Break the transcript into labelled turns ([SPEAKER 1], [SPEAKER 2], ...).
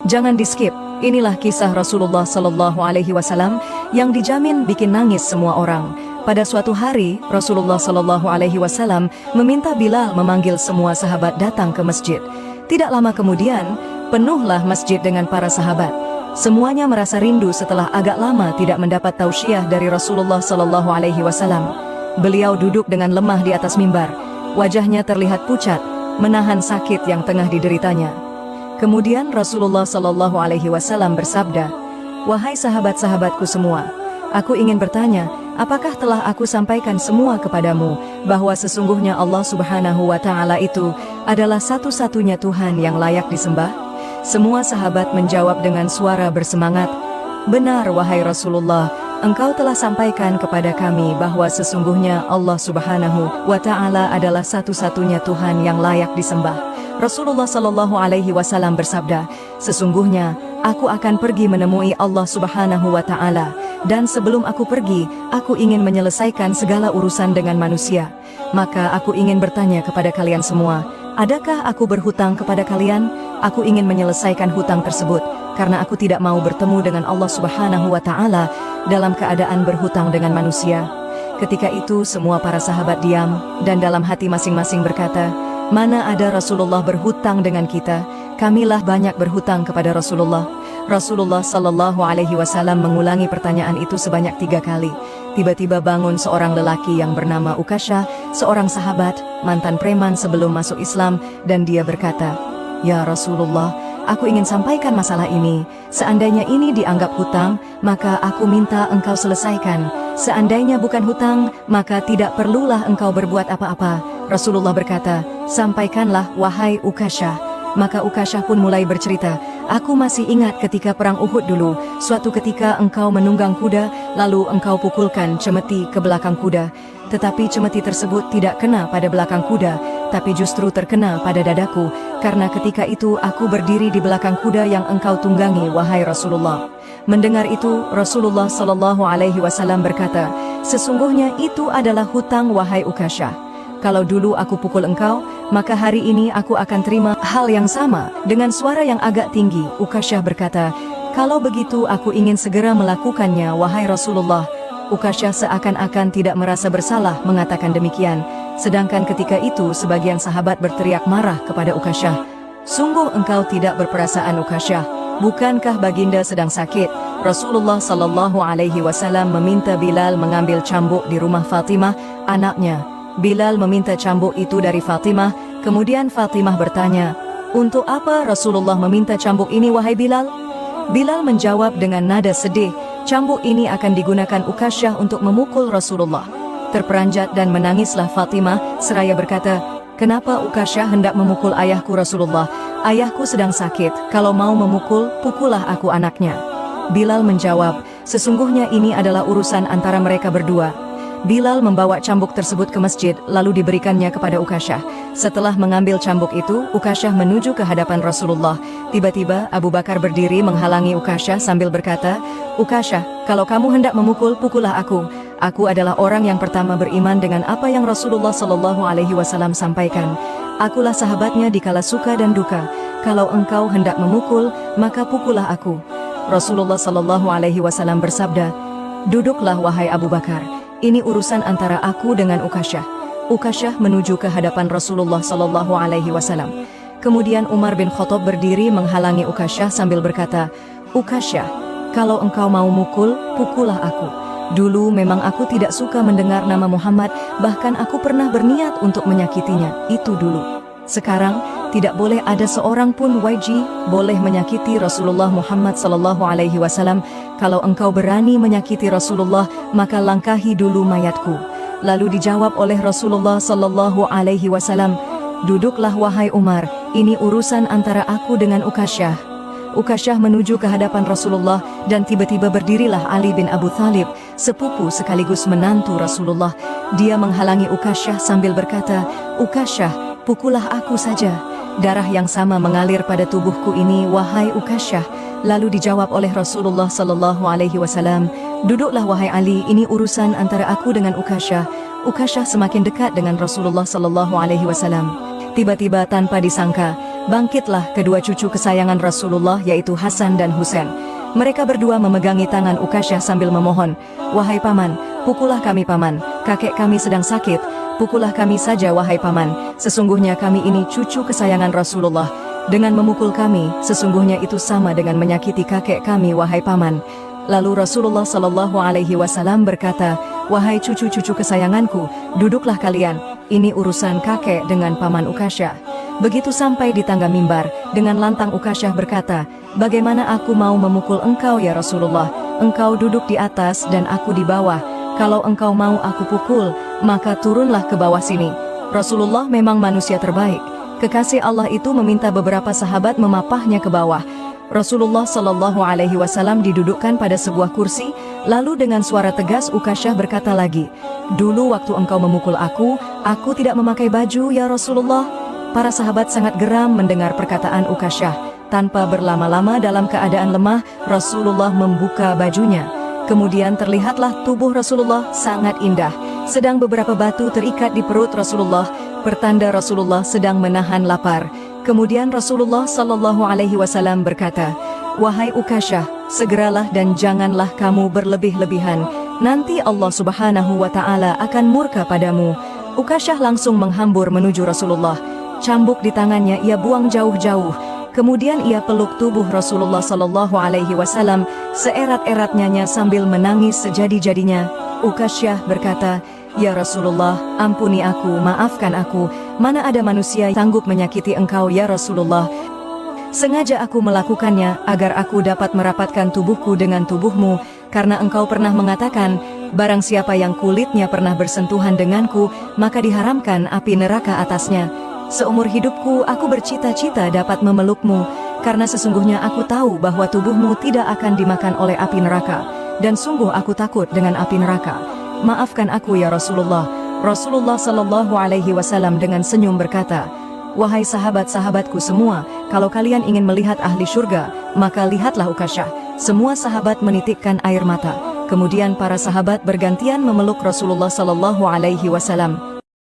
[SPEAKER 1] Jangan di-skip. Inilah kisah Rasulullah Sallallahu Alaihi Wasallam yang dijamin bikin nangis semua orang. Pada suatu hari, Rasulullah Sallallahu Alaihi Wasallam meminta Bilal memanggil semua sahabat datang ke masjid. Tidak lama kemudian, penuhlah masjid dengan para sahabat. Semuanya merasa rindu setelah agak lama tidak mendapat tausiah dari Rasulullah Sallallahu Alaihi Wasallam. Beliau duduk dengan lemah di atas mimbar. Wajahnya terlihat pucat, menahan sakit yang tengah dideritanya. Kemudian Rasulullah Sallallahu Alaihi Wasallam bersabda, "Wahai sahabat-sahabatku semua, aku ingin bertanya, apakah telah aku sampaikan semua kepadamu bahwa sesungguhnya Allah Subhanahu wa Ta'ala itu adalah satu-satunya Tuhan yang layak disembah?" Semua sahabat menjawab dengan suara bersemangat, "Benar wahai Rasulullah, Engkau telah sampaikan kepada kami bahwa sesungguhnya Allah Subhanahu wa Ta'ala adalah satu-satunya Tuhan yang layak disembah." Rasulullah Sallallahu Alaihi Wasallam bersabda, "Sesungguhnya aku akan pergi menemui Allah Subhanahu wa Ta'ala, dan sebelum aku pergi, aku ingin menyelesaikan segala urusan dengan manusia. Maka aku ingin bertanya kepada kalian semua, adakah aku berhutang kepada kalian? Aku ingin menyelesaikan hutang tersebut, karena aku tidak mau bertemu dengan Allah Subhanahu wa Ta'ala dalam keadaan berhutang dengan manusia." Ketika itu semua para sahabat diam, dan dalam hati masing-masing berkata, "Mana ada Rasulullah berhutang dengan kita? Kamilah banyak berhutang kepada Rasulullah." Rasulullah Sallallahu Alaihi Wasallam mengulangi pertanyaan itu sebanyak 3 kali. Tiba-tiba bangun seorang lelaki yang bernama Ukasyah, seorang sahabat, mantan preman sebelum masuk Islam, dan dia berkata, "Ya Rasulullah, aku ingin sampaikan masalah ini. Seandainya ini dianggap hutang, maka aku minta engkau selesaikan. Seandainya bukan hutang, maka tidak perlulah engkau berbuat apa-apa." Rasulullah berkata, "Sampaikanlah wahai Ukasyah." Maka Ukasyah pun mulai bercerita, "Aku masih ingat ketika perang Uhud dulu, suatu ketika engkau menunggang kuda, lalu engkau pukulkan cemeti ke belakang kuda. Tetapi cemeti tersebut tidak kena pada belakang kuda, tapi justru terkena pada dadaku, karena ketika itu aku berdiri di belakang kuda yang engkau tunggangi, wahai Rasulullah." Mendengar itu, Rasulullah Sallallahu Alaihi Wasallam berkata, "Sesungguhnya itu adalah hutang wahai Ukasyah. Kalau dulu aku pukul engkau, maka hari ini aku akan terima hal yang sama." Dengan suara yang agak tinggi, Ukasyah berkata, "Kalau begitu aku ingin segera melakukannya, wahai Rasulullah." Ukasyah seakan-akan tidak merasa bersalah mengatakan demikian. Sedangkan ketika itu sebagian sahabat berteriak marah kepada Ukasyah, "Sungguh engkau tidak berperasaan, Ukasyah. Bukankah baginda sedang sakit?" Rasulullah Sallallahu Alaihi Wasallam meminta Bilal mengambil cambuk di rumah Fatimah, anaknya. Bilal meminta cambuk itu dari Fatimah. Kemudian Fatimah bertanya, "Untuk apa Rasulullah meminta cambuk ini, wahai Bilal?" Bilal menjawab dengan nada sedih, "Cambuk ini akan digunakan Ukasyah untuk memukul Rasulullah." Terperanjat dan menangislah Fatimah seraya berkata, "Kenapa Ukasyah hendak memukul ayahku Rasulullah? Ayahku sedang sakit, kalau mau memukul, pukullah aku anaknya." Bilal menjawab, "Sesungguhnya ini adalah urusan antara mereka berdua." Bilal membawa cambuk tersebut ke masjid, lalu diberikannya kepada Ukasyah. Setelah mengambil cambuk itu, Ukasyah menuju ke hadapan Rasulullah. Tiba-tiba Abu Bakar berdiri menghalangi Ukasyah sambil berkata, "Ukasyah, kalau kamu hendak memukul, pukullah aku. Aku adalah orang yang pertama beriman dengan apa yang Rasulullah Sallallahu Alaihi Wasallam sampaikan. Akulah sahabatnya di kala suka dan duka. Kalau engkau hendak memukul, maka pukullah aku." Rasulullah Sallallahu Alaihi Wasallam bersabda, "Duduklah wahai Abu Bakar. Ini urusan antara aku dengan Ukasyah." Ukasyah menuju ke hadapan Rasulullah Sallallahu Alaihi Wasallam. Kemudian Umar bin Khattab berdiri menghalangi Ukasyah sambil berkata, "Ukasyah, kalau engkau mau mukul, pukullah aku. Dulu memang aku tidak suka mendengar nama Muhammad, bahkan aku pernah berniat untuk menyakitinya, itu dulu. Sekarang, tidak boleh ada seorang pun boleh menyakiti Rasulullah Muhammad Sallallahu Alaihi Wasallam. Kalau engkau berani menyakiti Rasulullah, maka langkahi dulu mayatku." Lalu dijawab oleh Rasulullah Sallallahu Alaihi Wasallam, "Duduklah wahai Umar, ini urusan antara aku dengan Ukasyah." Ukasyah menuju ke hadapan Rasulullah, dan tiba-tiba berdirilah Ali bin Abu Thalib, sepupu sekaligus menantu Rasulullah. Dia menghalangi Ukasyah sambil berkata, "Ukasyah, pukullah aku saja. Darah yang sama mengalir pada tubuhku ini, wahai Ukasyah." Lalu dijawab oleh Rasulullah Sallallahu Alaihi Wasallam, "Duduklah wahai Ali, ini urusan antara aku dengan Ukasyah." Ukasyah semakin dekat dengan Rasulullah Sallallahu Alaihi Wasallam. Tiba-tiba tanpa disangka, bangkitlah kedua cucu kesayangan Rasulullah yaitu Hasan dan Husain. Mereka berdua memegangi tangan Ukasyah sambil memohon, "Wahai paman, pukullah kami paman, kakek kami sedang sakit, pukullah kami saja wahai paman, sesungguhnya kami ini cucu kesayangan Rasulullah. Dengan memukul kami, sesungguhnya itu sama dengan menyakiti kakek kami wahai paman." Lalu Rasulullah Shallallahu Alaihi Wasallam berkata, "Wahai cucu-cucu kesayanganku, duduklah kalian, ini urusan kakek dengan paman Ukasyah." Begitu sampai di tangga mimbar, dengan lantang Ukasyah berkata, "Bagaimana aku mau memukul engkau ya Rasulullah? Engkau duduk di atas dan aku di bawah. Kalau engkau mau aku pukul, maka turunlah ke bawah sini." Rasulullah memang manusia terbaik. Kekasih Allah itu meminta beberapa sahabat memapahnya ke bawah. Rasulullah Shallallahu Alaihi Wasallam didudukkan pada sebuah kursi, lalu dengan suara tegas Ukasyah berkata lagi, "Dulu waktu engkau memukul aku tidak memakai baju ya Rasulullah." Para sahabat sangat geram mendengar perkataan Ukasyah. Tanpa berlama-lama dalam keadaan lemah, Rasulullah membuka bajunya. Kemudian terlihatlah tubuh Rasulullah sangat indah, sedang beberapa batu terikat di perut Rasulullah, pertanda Rasulullah sedang menahan lapar. Kemudian Rasulullah Shallallahu Alaihi Wasallam berkata, "Wahai Ukasyah, segeralah dan janganlah kamu berlebih-lebihan. Nanti Allah Subhanahu wa Ta'ala akan murka padamu." Ukasyah langsung menghambur menuju Rasulullah. Cambuk di tangannya ia buang jauh-jauh. Kemudian ia peluk tubuh Rasulullah Shallallahu Alaihi Wasallam seerat-eratnya sambil menangis sejadi-jadinya. Ukasyah berkata, "Ya Rasulullah, ampuni aku, maafkan aku. Mana ada manusia yang sanggup menyakiti engkau ya Rasulullah. Sengaja aku melakukannya agar aku dapat merapatkan tubuhku dengan tubuhmu, karena engkau pernah mengatakan, barang siapa yang kulitnya pernah bersentuhan denganku, maka diharamkan api neraka atasnya. Seumur hidupku aku bercita-cita dapat memelukmu, karena sesungguhnya aku tahu bahwa tubuhmu tidak akan dimakan oleh api neraka, dan sungguh aku takut dengan api neraka. Maafkan aku ya Rasulullah." Rasulullah Shallallahu Alaihi Wasallam dengan senyum berkata, "Wahai sahabat-sahabatku semua, kalau kalian ingin melihat ahli surga, maka lihatlah Ukasyah." Semua sahabat menitikkan air mata. Kemudian para sahabat bergantian memeluk Rasulullah Shallallahu Alaihi Wasallam.